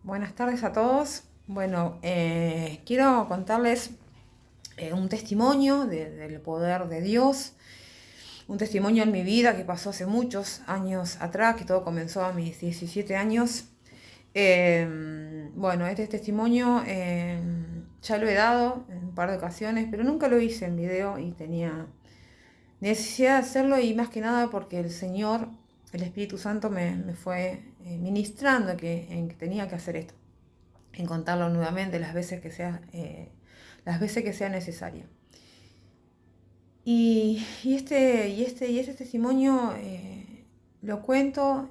Buenas tardes a todos. Quiero contarles un testimonio del poder de Dios, un testimonio en mi vida que pasó hace muchos años atrás, que todo comenzó a mis 17 años. Este testimonio ya lo he dado en un par de ocasiones, pero nunca lo hice en video y tenía necesidad de hacerlo, y más que nada porque el Señor, el Espíritu Santo me fue ministrando en que tenía que hacer esto, en contarlo nuevamente las veces que sea necesaria. Y este testimonio lo cuento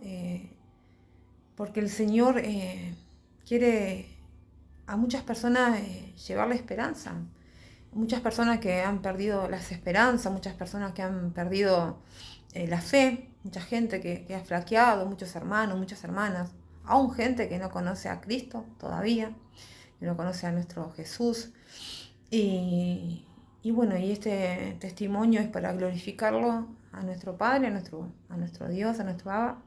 porque el Señor quiere a muchas personas llevarle esperanza. Muchas personas que han perdido las esperanzas, muchas personas que han perdido la fe, mucha gente que ha flaqueado, muchos hermanos, muchas hermanas, aún gente que no conoce a Cristo todavía, que no conoce a nuestro Jesús. Y este testimonio es para glorificarlo a nuestro Padre, a nuestro Dios, a nuestro Abba,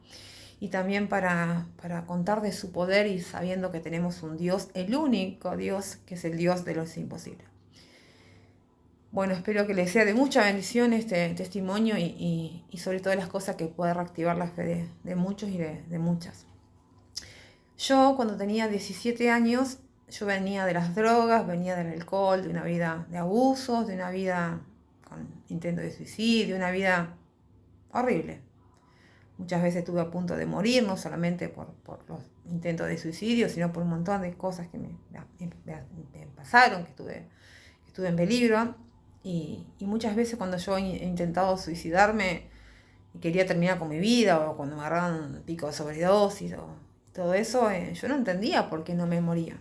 y también para contar de su poder, y sabiendo que tenemos un Dios, el único Dios, que es el Dios de los imposibles. Bueno, espero que les sea de mucha bendición este testimonio y sobre todo las cosas que pueda reactivar la fe de muchos y de muchas. Yo, cuando tenía 17 años, yo venía de las drogas, venía del alcohol, de una vida de abusos, de una vida con intento de suicidio, una vida horrible. Muchas veces estuve a punto de morir, no solamente por los intentos de suicidio, sino por un montón de cosas que me pasaron, que estuve en peligro. Y muchas veces cuando yo he intentado suicidarme y quería terminar con mi vida, o cuando me agarraban un pico de sobredosis o todo eso, yo no entendía por qué no me moría.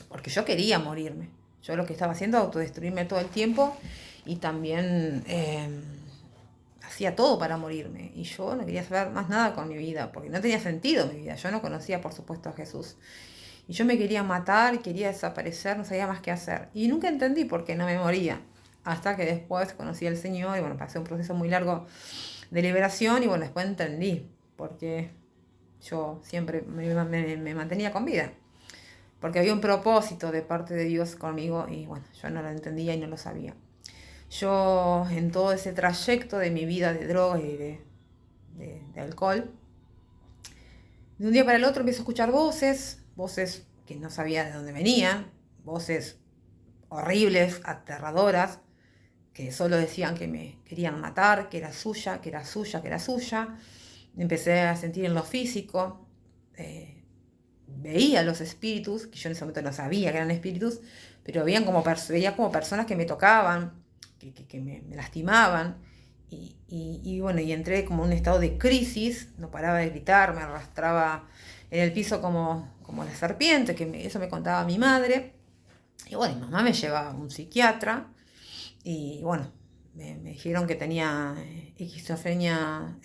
Porque yo quería morirme. Yo lo que estaba haciendo era autodestruirme todo el tiempo, y también hacía todo para morirme. Y yo no quería saber más nada con mi vida, porque no tenía sentido mi vida. Yo no conocía, por supuesto, a Jesús. Y yo me quería matar, quería desaparecer, no sabía más qué hacer. Y nunca entendí por qué no me moría. Hasta que después conocí al Señor y pasé un proceso muy largo de liberación, y después entendí por qué yo siempre me mantenía con vida. Porque había un propósito de parte de Dios conmigo, y yo no lo entendía y no lo sabía. Yo, en todo ese trayecto de mi vida de drogas y de alcohol, de un día para el otro empiezo a escuchar voces que no sabía de dónde venían, voces horribles, aterradoras, que solo decían que me querían matar, que era suya, que era suya, que era suya. Empecé a sentir en lo físico, veía los espíritus, que yo en ese momento no sabía que eran espíritus, pero veía como personas que me tocaban, que me lastimaban. Y entré como en un estado de crisis, no paraba de gritar, me arrastraba en el piso como la serpiente, eso me contaba mi madre. Y mi mamá me llevaba a un psiquiatra, y me dijeron que tenía esquizofrenia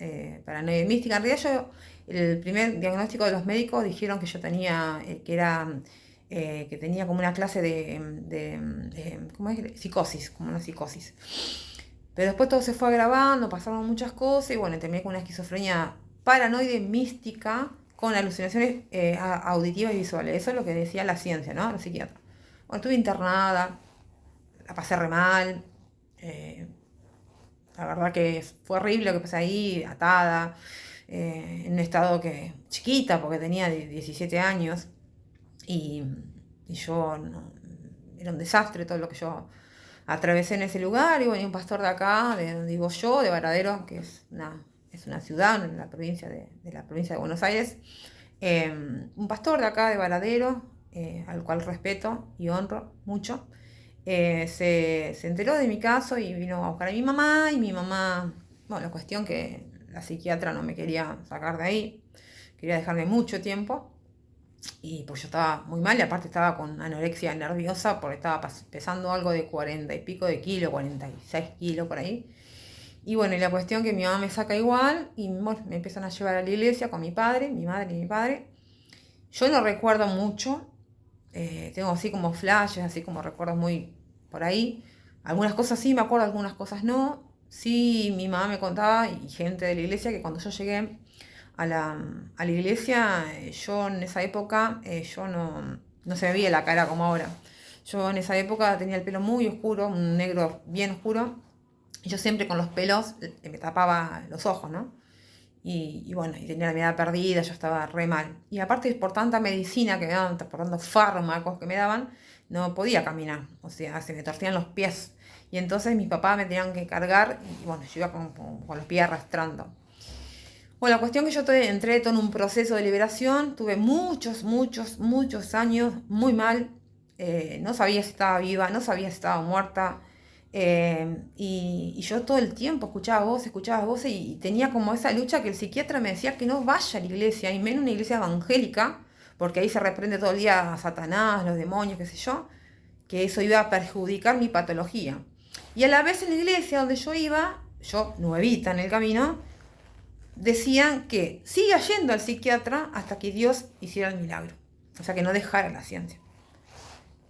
paranoide mística. En realidad el primer diagnóstico de los médicos dijeron que yo tenía, que tenía como una clase ¿cómo es? Psicosis, como una psicosis. Pero después todo se fue agravando, pasaron muchas cosas, y terminé con una esquizofrenia paranoide mística con alucinaciones auditivas y visuales. Eso es lo que decía la ciencia, ¿no? Los psiquiatras. Estuve internada, la pasé re mal. La verdad que fue horrible lo que pasé ahí, atada, en un estado chiquita, porque tenía 17 años, y yo era un desastre todo lo que yo atravesé en ese lugar. Y un pastor de acá, de donde vivo yo, de Varadero, que es una ciudad en la provincia de Buenos Aires, un pastor de acá de Varadero, al cual respeto y honro mucho, se enteró de mi caso y vino a buscar a mi mamá. Y mi mamá, la cuestión que la psiquiatra no me quería sacar de ahí, quería dejarme mucho tiempo, y pues yo estaba muy mal, y aparte estaba con anorexia nerviosa, porque estaba pesando algo de 40 y pico de kilos, 46 kilos por ahí. Y la cuestión que mi mamá me saca igual, y me empiezan a llevar a la iglesia con mi padre, mi madre y mi padre. Yo no recuerdo mucho, tengo así como flashes, así como recuerdos muy por ahí. Algunas cosas sí me acuerdo, algunas cosas no. Sí, mi mamá me contaba, y gente de la iglesia, que cuando yo llegué a la iglesia, yo en esa época, yo no se me veía la cara como ahora. Yo en esa época tenía el pelo muy oscuro, un negro bien oscuro. Y yo siempre con los pelos me tapaba los ojos, ¿no? Y bueno, y tenía la mirada perdida, yo estaba re mal. Y aparte por tanta medicina que me daban, por tantos fármacos que me daban, no podía caminar. O sea, se me torcían los pies. Y entonces mis papás me tenían que cargar y bueno, yo iba con los pies arrastrando. Bueno, la cuestión que yo entré todo en un proceso de liberación, tuve muchos años muy mal, no sabía si estaba viva, no sabía si estaba muerta, y yo todo el tiempo escuchaba voces y tenía como esa lucha que el psiquiatra me decía que no vaya a la iglesia, y menos una iglesia evangélica, porque ahí se reprende todo el día a Satanás, los demonios, qué sé yo, que eso iba a perjudicar mi patología. Y a la vez en la iglesia donde yo iba, yo nuevita en el camino, decían que siga yendo al psiquiatra hasta que Dios hiciera el milagro. O sea, que no dejara la ciencia.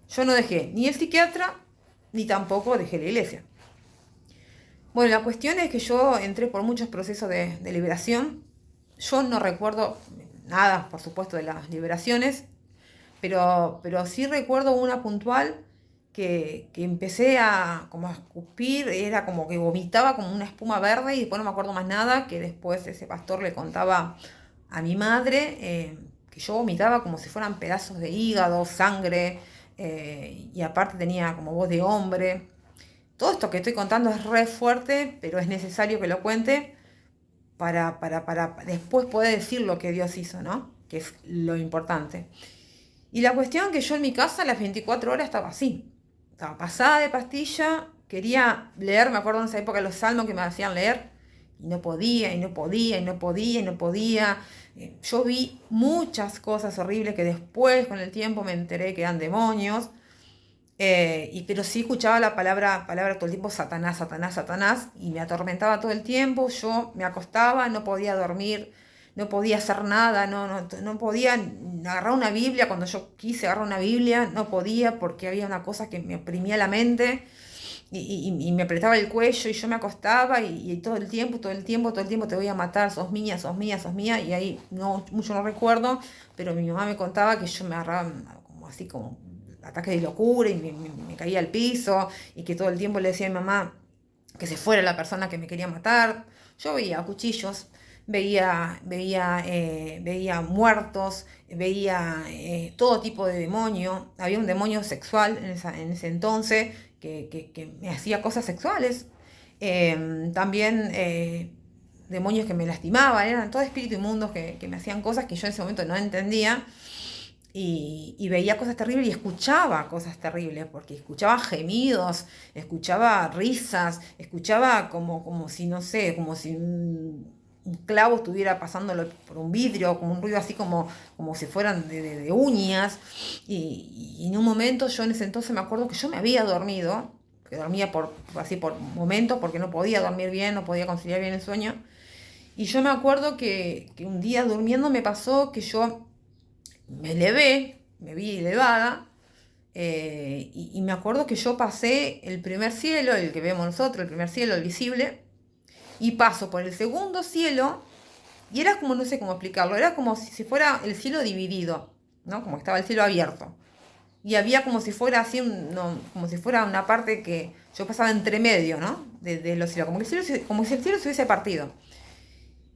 Yo no dejé ni el psiquiatra, ni tampoco dejé la iglesia. Bueno, la cuestión es que yo entré por muchos procesos de liberación. Yo no recuerdo nada, por supuesto, de las liberaciones, pero sí recuerdo una puntual que empecé como a escupir, era como que vomitaba como una espuma verde y después no me acuerdo más nada, que después ese pastor le contaba a mi madre que yo vomitaba como si fueran pedazos de hígado, sangre, y aparte tenía como voz de hombre. Todo esto que estoy contando es re fuerte, pero es necesario que lo cuente para después poder decir lo que Dios hizo, ¿no? Que es lo importante. Y la cuestión que yo en mi casa a las 24 horas estaba así. Estaba pasada de pastilla, quería leer, me acuerdo en esa época los salmos que me hacían leer, y no podía. Yo vi muchas cosas horribles que después con el tiempo me enteré que eran demonios, pero sí escuchaba la palabra todo el tiempo, Satanás, Satanás, Satanás, y me atormentaba todo el tiempo. Yo me acostaba, no podía dormir, no podía hacer nada, no podía agarrar una Biblia. Cuando yo quise agarrar una Biblia, no podía porque había una cosa que me oprimía la mente y me apretaba el cuello, y yo me acostaba y todo el tiempo, te voy a matar, sos mía, y ahí mucho no recuerdo, pero mi mamá me contaba que yo me agarraba como así como ataque de locura y me caía al piso, y que todo el tiempo le decía a mi mamá que se fuera la persona que me quería matar. Yo veía cuchillos, veía muertos, veía todo tipo de demonio. Había un demonio sexual en ese entonces que me hacía cosas sexuales. También demonios que me lastimaban, eran todos espíritus inmundos que me hacían cosas que yo en ese momento no entendía. Y veía cosas terribles y escuchaba cosas terribles, porque escuchaba gemidos, escuchaba risas, escuchaba como si, no sé, como si un clavo estuviera pasándolo por un vidrio, como un ruido así como si fueran de uñas. Y en un momento, yo en ese entonces me acuerdo que yo me había dormido, que dormía así por momentos, porque no podía dormir bien, no podía conciliar bien el sueño. Y yo me acuerdo que un día durmiendo me pasó que yo me elevé, me vi elevada, y me acuerdo que yo pasé el primer cielo, el que vemos nosotros, el primer cielo, el visible, y paso por el segundo cielo, y era como, no sé cómo explicarlo, era como si fuera el cielo dividido, ¿no? Como que estaba el cielo abierto. Y había como si fuera así, como si fuera una parte que yo pasaba entre medio, ¿no? De los cielos, como si el cielo se hubiese partido.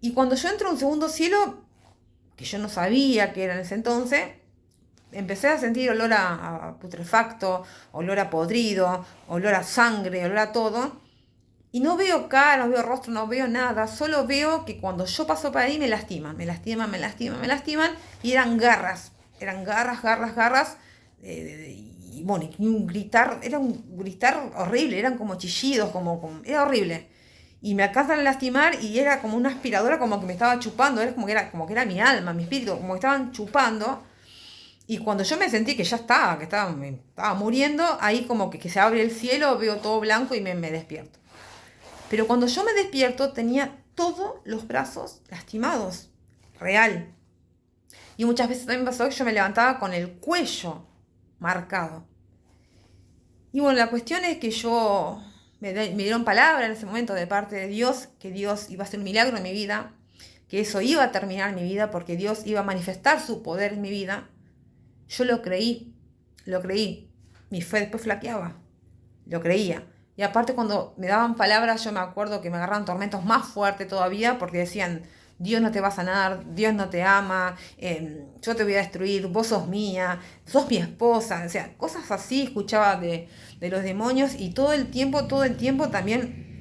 Y cuando yo entro a un segundo cielo, que yo no sabía que era en ese entonces, empecé a sentir olor a putrefacto, olor a podrido, olor a sangre, olor a todo. Y no veo cara, no veo rostro, no veo nada. Solo veo que cuando yo paso por ahí me lastiman. Y eran garras. Eran garras. Y bueno, y un gritar, era un gritar horrible. Eran como chillidos, era horrible. Y me alcanzan a lastimar y era como una aspiradora, como que me estaba chupando. Era como que era mi alma, mi espíritu, como que estaban chupando. Y cuando yo me sentí que ya me estaba muriendo, ahí como que se abre el cielo, veo todo blanco y me despierto. Pero cuando yo me despierto tenía todos los brazos lastimados, real. Y muchas veces también pasó que yo me levantaba con el cuello marcado. Y bueno, la cuestión es que me dieron palabra en ese momento de parte de Dios, que Dios iba a hacer un milagro en mi vida, que eso iba a terminar mi vida porque Dios iba a manifestar su poder en mi vida, yo lo creí. Mi fe después flaqueaba, lo creía. Y aparte cuando me daban palabras, yo me acuerdo que me agarraban tormentos más fuertes todavía porque decían, Dios no te va a sanar, Dios no te ama, yo te voy a destruir, vos sos mía, sos mi esposa. O sea, cosas así escuchaba de los demonios y todo el tiempo también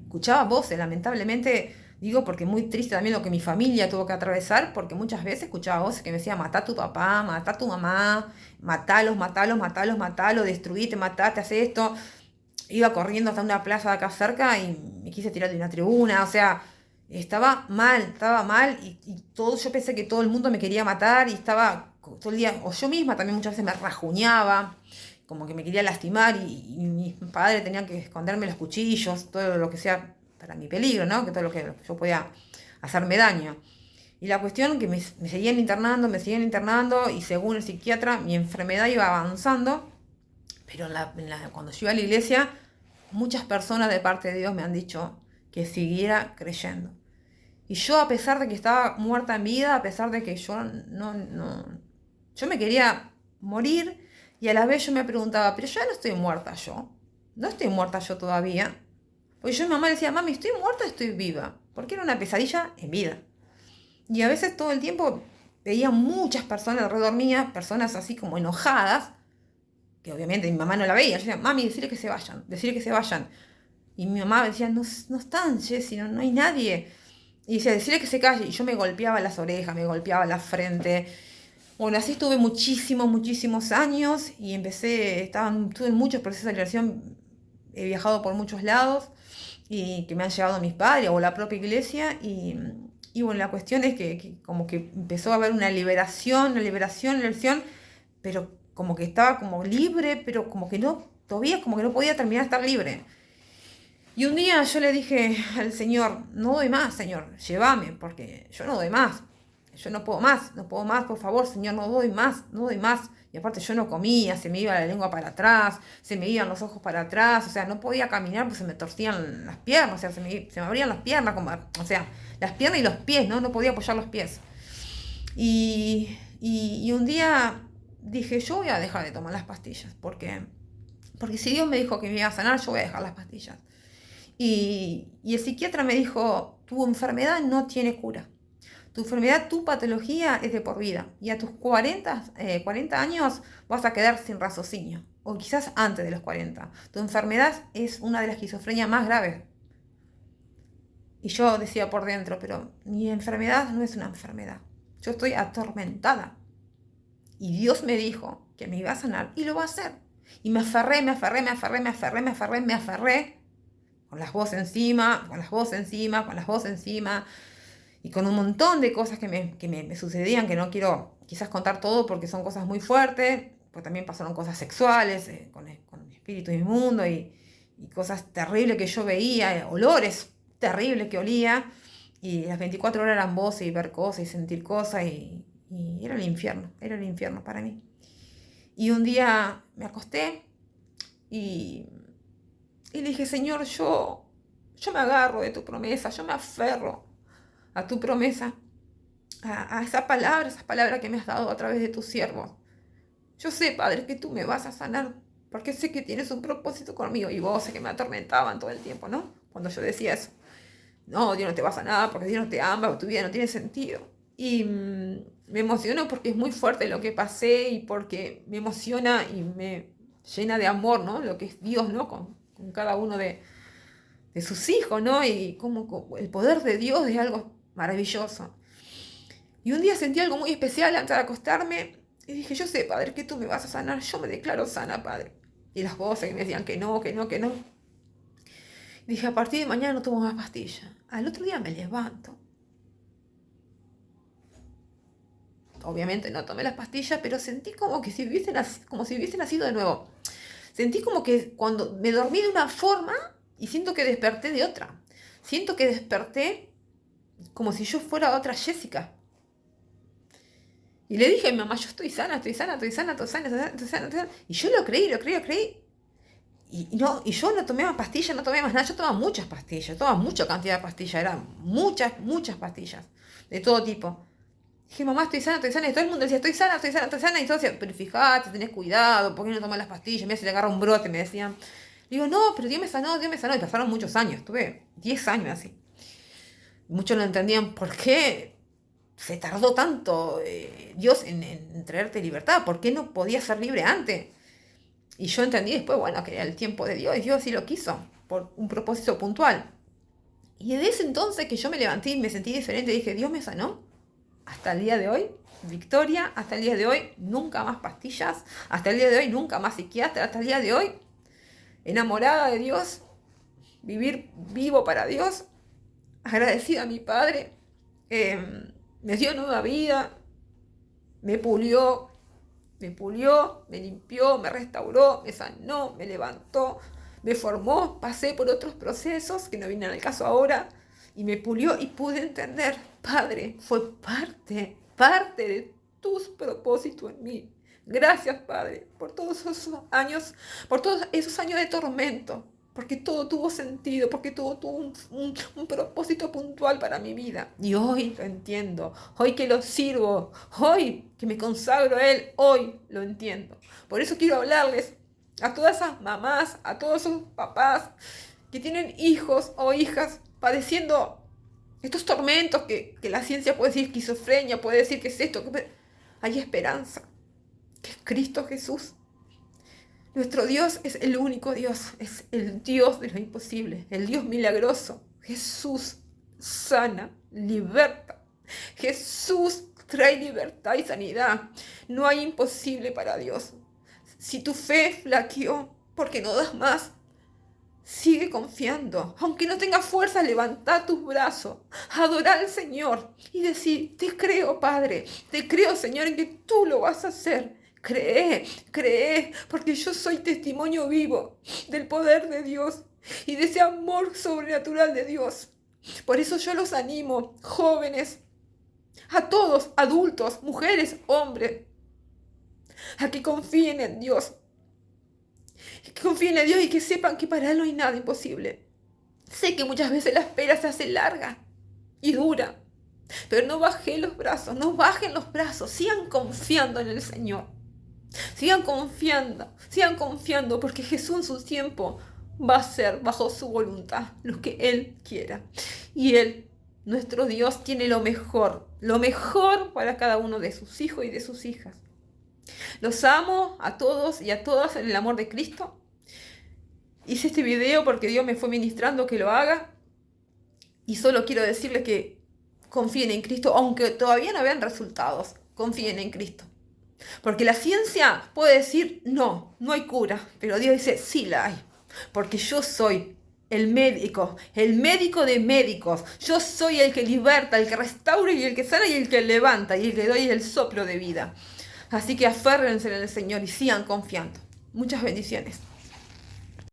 escuchaba voces, lamentablemente. Digo porque muy triste también lo que mi familia tuvo que atravesar, porque muchas veces escuchaba voces que me decían, matá a tu papá, matá a tu mamá, matalos, destruite, matate, haz esto. Iba corriendo hasta una plaza de acá cerca y me quise tirar de una tribuna, o sea, estaba mal y todo, yo pensé que todo el mundo me quería matar y estaba todo el día, o yo misma también muchas veces me rajuñaba, como que me quería lastimar y mis padres tenían que esconderme los cuchillos, todo lo que sea para mi peligro, ¿no? Que todo lo que yo podía hacerme daño. Y la cuestión que me seguían internando y según el psiquiatra mi enfermedad iba avanzando, pero cuando yo iba a la iglesia, muchas personas de parte de Dios me han dicho que siguiera creyendo. Y yo, a pesar de que estaba muerta en vida, a pesar de que yo me quería morir, y a la vez yo me preguntaba, pero yo ya no estoy muerta yo, no estoy muerta yo todavía. Porque yo a mi mamá le decía, mami, ¿estoy muerta o estoy viva? Porque era una pesadilla en vida. Y a veces todo el tiempo veía muchas personas alrededor mía, personas así como enojadas, que obviamente mi mamá no la veía. Yo decía, mami, decirle que se vayan. Y mi mamá decía, no están, Jessy, no hay nadie. Y decía, decirle que se calle. Y yo me golpeaba las orejas, me golpeaba la frente. Bueno, así estuve muchísimos años y tuve muchos procesos de liberación. He viajado por muchos lados y que me han llevado mis padres o la propia iglesia. Y bueno, la cuestión es que como que empezó a haber una liberación, pero como que estaba como libre, pero como que no, todavía como que no podía terminar de estar libre. Y un día yo le dije al Señor, no doy más, Señor, llévame, porque yo no doy más. Yo no puedo más, por favor, Señor, no doy más. Y aparte yo no comía, se me iba la lengua para atrás, se me iban los ojos para atrás, o sea, no podía caminar porque se me torcían las piernas, o sea, se me abrían las piernas, o sea, las piernas y los pies, ¿no? No podía apoyar los pies. Y un día dije, yo voy a dejar de tomar las pastillas, porque si Dios me dijo que me iba a sanar, yo voy a dejar las pastillas. Y el psiquiatra me dijo, tu enfermedad no tiene cura. Tu enfermedad, tu patología es de por vida. Y a tus 40 años vas a quedar sin raciocinio. O quizás antes de los 40. Tu enfermedad es una de las esquizofrenias más graves. Y yo decía por dentro, pero mi enfermedad no es una enfermedad. Yo estoy atormentada. Y Dios me dijo que me iba a sanar y lo va a hacer. Y me aferré. Con las voces encima. Y con un montón de cosas que me sucedían, que no quiero quizás contar todo porque son cosas muy fuertes. Pues también pasaron cosas sexuales con mi espíritu inmundo y cosas terribles que yo veía, olores terribles que olía. Y las 24 horas eran voces y ver cosas y sentir cosas y era el infierno para mí. Y un día me acosté y le dije, Señor, yo me agarro de tu promesa, yo me aferro a tu promesa, a esas palabras que me has dado a través de tus siervos. Yo sé, Padre, que tú me vas a sanar, porque sé que tienes un propósito conmigo. Y voces que me atormentaban todo el tiempo, ¿no? Cuando yo decía eso. No, Dios no te va a sanar, porque Dios no te ama, tu vida no tiene sentido. Y me emociono porque es muy fuerte lo que pasé y porque me emociona y me llena de amor, ¿no? Lo que es Dios, ¿no? Con cada uno de sus hijos, ¿no? Y como el poder de Dios es algo maravilloso. Y un día sentí algo muy especial antes de acostarme y dije, yo sé, Padre, que tú me vas a sanar, yo me declaro sana, Padre. Y las voces que me decían que no. Dije, a partir de mañana no tomo más pastillas. Al otro día me levanto. Obviamente no tomé las pastillas, pero sentí como si hubiese nacido de nuevo. Sentí como que cuando me dormí de una forma y siento que desperté de otra. Siento que desperté como si yo fuera otra Jessica. Y le dije a mi mamá, yo estoy sana. Y yo lo creí. y yo no tomé más pastillas, no tomé más nada, yo tomaba muchas pastillas, tomaba mucha cantidad de pastillas, eran muchas pastillas, de todo tipo. Dije, mamá, estoy sana, y todo el mundo decía, estoy sana, y todos decían, pero fíjate, tenés cuidado, ¿por qué no tomas las pastillas? Mira, si te agarra un brote, me decían. Digo, no, pero Dios me sanó, y pasaron muchos años, tuve 10 años así. Muchos no entendían por qué se tardó tanto Dios en traerte libertad, por qué no podía ser libre antes. Y yo entendí después, bueno, que era el tiempo de Dios, y Dios así lo quiso, por un propósito puntual. Y desde ese entonces que yo me levanté y me sentí diferente, dije, Dios me sanó. Hasta el día de hoy, victoria, hasta el día de hoy, nunca más pastillas, hasta el día de hoy, nunca más psiquiatra, hasta el día de hoy, enamorada de Dios, vivir vivo para Dios, agradecida a mi Padre, me dio nueva vida, me pulió, me limpió, me restauró, me sanó, me levantó, me formó, pasé por otros procesos que no vienen al caso ahora y me pulió y pude entender, Padre, fue parte de tus propósitos en mí. Gracias, Padre, por todos esos años de tormento, porque todo tuvo sentido, porque todo tuvo un propósito puntual para mi vida. Y hoy lo entiendo, hoy que lo sirvo, hoy que me consagro a Él, hoy lo entiendo. Por eso quiero hablarles a todas esas mamás, a todos esos papás que tienen hijos o hijas padeciendo estos tormentos que la ciencia puede decir esquizofrenia, puede decir que es esto. Hay esperanza, que es Cristo Jesús. Nuestro Dios es el único Dios, es el Dios de lo imposible, el Dios milagroso. Jesús sana, liberta. Jesús trae libertad y sanidad. No hay imposible para Dios. Si tu fe flaqueó porque no das más, sigue confiando. Aunque no tengas fuerza, levanta tus brazos, adora al Señor y decir, te creo, Padre, te creo, Señor, en que tú lo vas a hacer. Cree, porque yo soy testimonio vivo del poder de Dios y de ese amor sobrenatural de Dios. Por eso yo los animo, jóvenes, a todos, adultos, mujeres, hombres, a que confíen en Dios. Que confíen en Dios y que sepan que para Él no hay nada imposible. Sé que muchas veces la espera se hace larga y dura, pero no bajen los brazos, sigan confiando en el Señor. Sigan confiando, porque Jesús en su tiempo va a hacer bajo su voluntad lo que Él quiera. Y Él, nuestro Dios, tiene lo mejor para cada uno de sus hijos y de sus hijas. Los amo a todos y a todas en el amor de Cristo. Hice este video porque Dios me fue ministrando que lo haga. Y solo quiero decirles que confíen en Cristo, aunque todavía no vean resultados. Confíen en Cristo. Porque la ciencia puede decir, no hay cura. Pero Dios dice, sí la hay. Porque yo soy el médico de médicos. Yo soy el que liberta, el que restaura y el que sana y el que levanta y el que doy el soplo de vida. Así que aférrense en el Señor y sigan confiando. Muchas bendiciones.